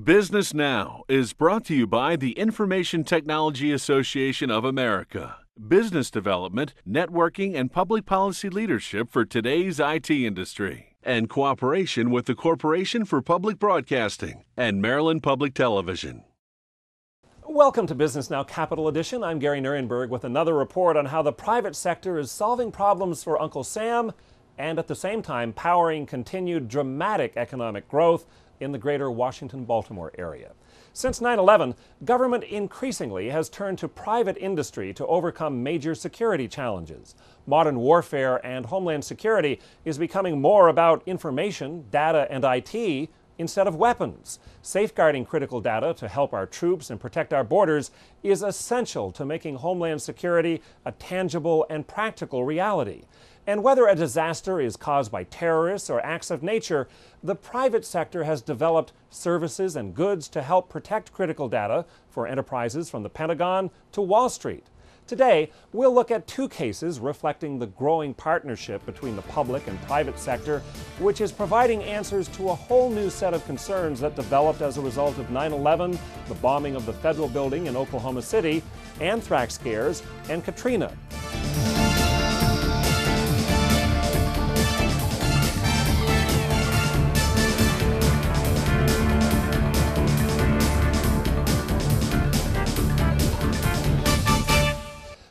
Business Now is brought to you by the Information Technology Association of America. Business development, networking, and public policy leadership for today's IT industry. And cooperation with the Corporation for Public Broadcasting and Maryland Public Television. Welcome to Business Now Capital Edition. I'm Gary Nierenberg with another report on how the private sector is solving problems for Uncle Sam and at the same time powering continued dramatic economic growth in the greater Washington-Baltimore area. Since 9/11, government increasingly has turned to private industry to overcome major security challenges. Modern warfare and homeland security is becoming more about information, data, and IT instead of weapons. Safeguarding critical data to help our troops and protect our borders is essential to making homeland security a tangible and practical reality. And whether a disaster is caused by terrorists or acts of nature, the private sector has developed services and goods to help protect critical data for enterprises from the Pentagon to Wall Street. Today, we'll look at two cases reflecting the growing partnership between the public and private sector, which is providing answers to a whole new set of concerns that developed as a result of 9/11, the bombing of the federal building in Oklahoma City, anthrax scares, and Katrina.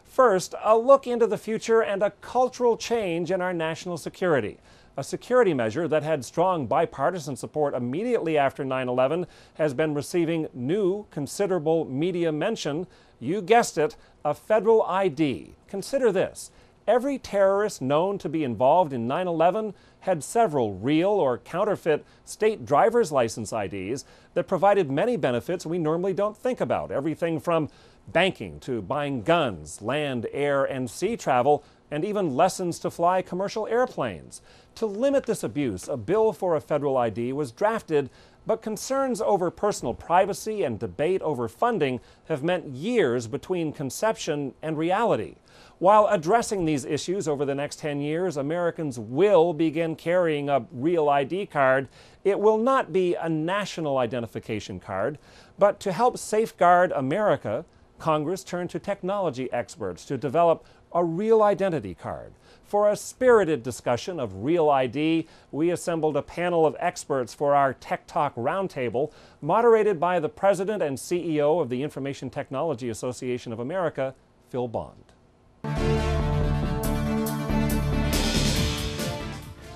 First, a look into the future and a cultural change in our national security. A security measure that had strong bipartisan support immediately after 9/11 has been receiving new, considerable media mention. You guessed it, a federal ID. Consider this. Every terrorist known to be involved in 9/11 had several real or counterfeit state driver's license IDs that provided many benefits we normally don't think about. Everything from banking to buying guns, land, air, and sea travel, and even lessons to fly commercial airplanes. To limit this abuse, a bill for a federal ID was drafted, but concerns over personal privacy and debate over funding have meant years between conception and reality. While addressing these issues over the next 10 years, Americans will begin carrying a real ID card. It will not be a national identification card, but to help safeguard America, Congress turned to technology experts to develop a real identity card. For a spirited discussion of real ID, we assembled a panel of experts for our Tech Talk Roundtable, moderated by the President and CEO of the Information Technology Association of America, Phil Bond.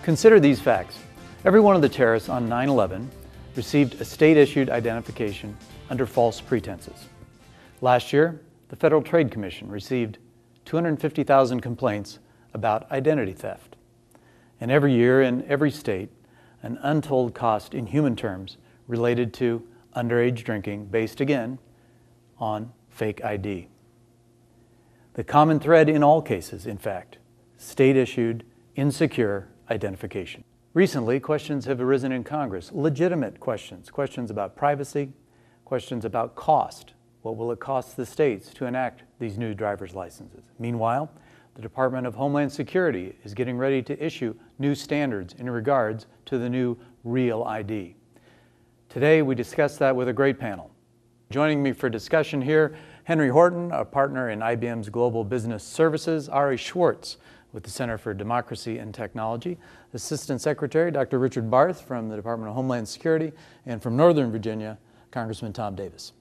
Consider these facts. Every one of the terrorists on 9/11 received a state-issued identification under false pretenses. Last year, the Federal Trade Commission received 250,000 complaints about identity theft. And every year in every state, an untold cost in human terms related to underage drinking based again on fake ID. The common thread in all cases, in fact, state-issued, insecure identification. Recently, questions have arisen in Congress, legitimate questions, questions about privacy, questions about cost. What will it cost the states to enact these new driver's licenses? Meanwhile, the Department of Homeland Security is getting ready to issue new standards in regards to the new Real ID. Today, we discuss that with a great panel. Joining me for discussion here, Henry Horton, a partner in IBM's Global Business Services, Ari Schwartz with the Center for Democracy and Technology, Assistant Secretary Dr. Richard Barth from the Department of Homeland Security, and from Northern Virginia, Congressman Tom Davis.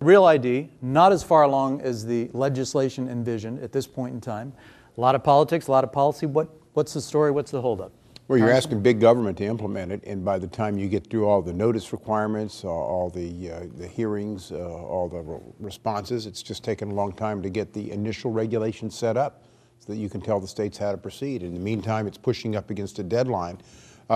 Real ID, not as far along as the legislation envisioned at this point in time. A lot of politics, a lot of policy. What's the story? What's the holdup? Well, you're asking big government to implement it, and by the time you get through all the notice requirements, all the hearings, all the responses, it's just taken a long time to get the initial regulations set up so that you can tell the states how to proceed. In the meantime, it's pushing up against a deadline.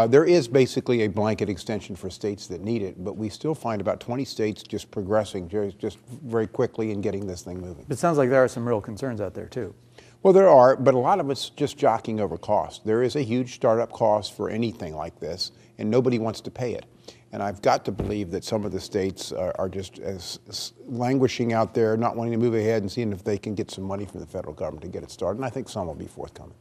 There is basically a blanket extension for states that need it, but we still find about 20 states just progressing just very quickly and getting this thing moving. It sounds like there are some real concerns out there too. Well, there are, but a lot of it's just jockeying over cost. There is a huge startup cost for anything like this, and nobody wants to pay it. And I've got to believe that some of the states are just as languishing out there, not wanting to move ahead and seeing if they can get some money from the federal government to get it started. And I think some will be forthcoming.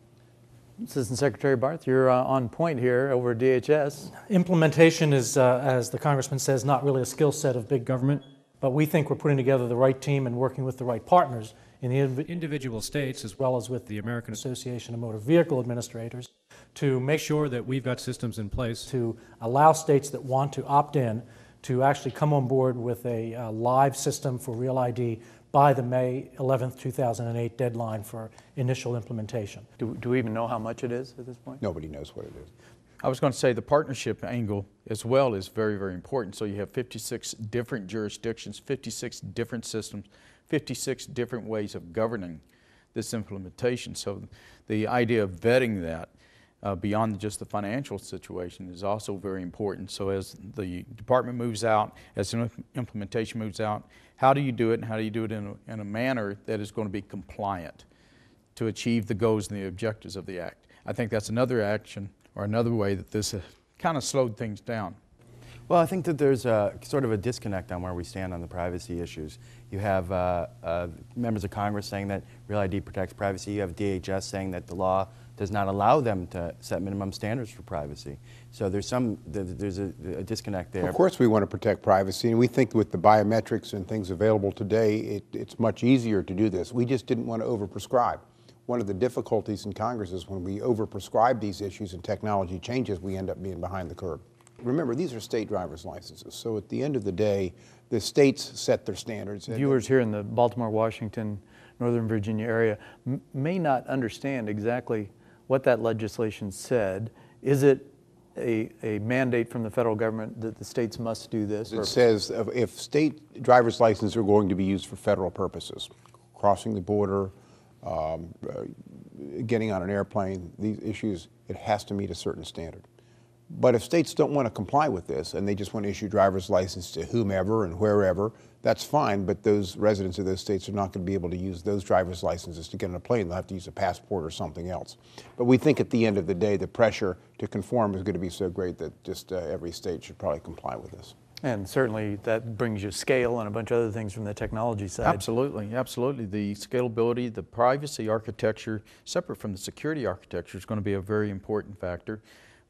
Assistant Secretary Barth, you're on point here over at DHS. Implementation is, as the Congressman says, not really a skill set of big government, but we think we're putting together the right team and working with the right partners in the individual states as well as with the American Association of Motor Vehicle Administrators to make sure that we've got systems in place to allow states that want to opt in to actually come on board with a live system for Real ID by the May 11th, 2008 deadline for initial implementation. Do we even know how much it is at this point? Nobody knows what it is. I was going to say the partnership angle as well is very, very important. So you have 56 different jurisdictions, 56 different systems, 56 different ways of governing this implementation. So the idea of vetting that beyond just the financial situation is also very important. So as the department moves out, as the implementation moves out, how do you do it, and how do you do it in a manner that is going to be compliant to achieve the goals and the objectives of the Act? I think that's another action or another way that this kind of slowed things down. Well, I think that there's sort of a disconnect on where we stand on the privacy issues. You have members of Congress saying that Real ID protects privacy. You have DHS saying that the law does not allow them to set minimum standards for privacy. So there's a disconnect there. Of course we want to protect privacy, and we think with the biometrics and things available today, it's much easier to do this. We just didn't want to overprescribe. One of the difficulties in Congress is when we overprescribe these issues and technology changes, we end up being behind the curve. Remember, these are state driver's licenses, so at the end of the day, the states set their standards. Viewers here in the Baltimore, Washington, Northern Virginia area may not understand exactly what that legislation said. Is it a mandate from the federal government that the states must do this? It says if state driver's licenses are going to be used for federal purposes, crossing the border, getting on an airplane, these issues, it has to meet a certain standard. But if states don't want to comply with this and they just want to issue driver's license to whomever and wherever, that's fine, but those residents of those states are not going to be able to use those driver's licenses to get on a plane. They'll have to use a passport or something else. But we think at the end of the day, the pressure to conform is going to be so great that just every state should probably comply with this. And certainly that brings you scale and a bunch of other things from the technology side. Absolutely, absolutely. The scalability, the privacy architecture, separate from the security architecture, is going to be a very important factor.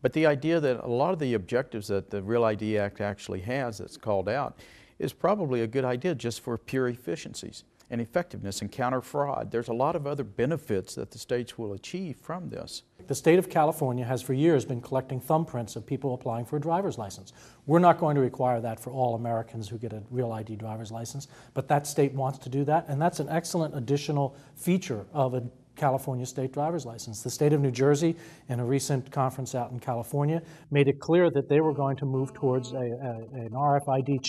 But the idea that a lot of the objectives that the Real ID Act actually has that's called out is probably a good idea just for pure efficiencies and effectiveness and counter fraud. There's a lot of other benefits that the states will achieve from this. The state of California has for years been collecting thumbprints of people applying for a driver's license. We're not going to require that for all Americans who get a Real ID driver's license, but that state wants to do that, and that's an excellent additional feature of a California state driver's license. The state of New Jersey, in a recent conference out in California, made it clear that they were going to move towards an RFID chip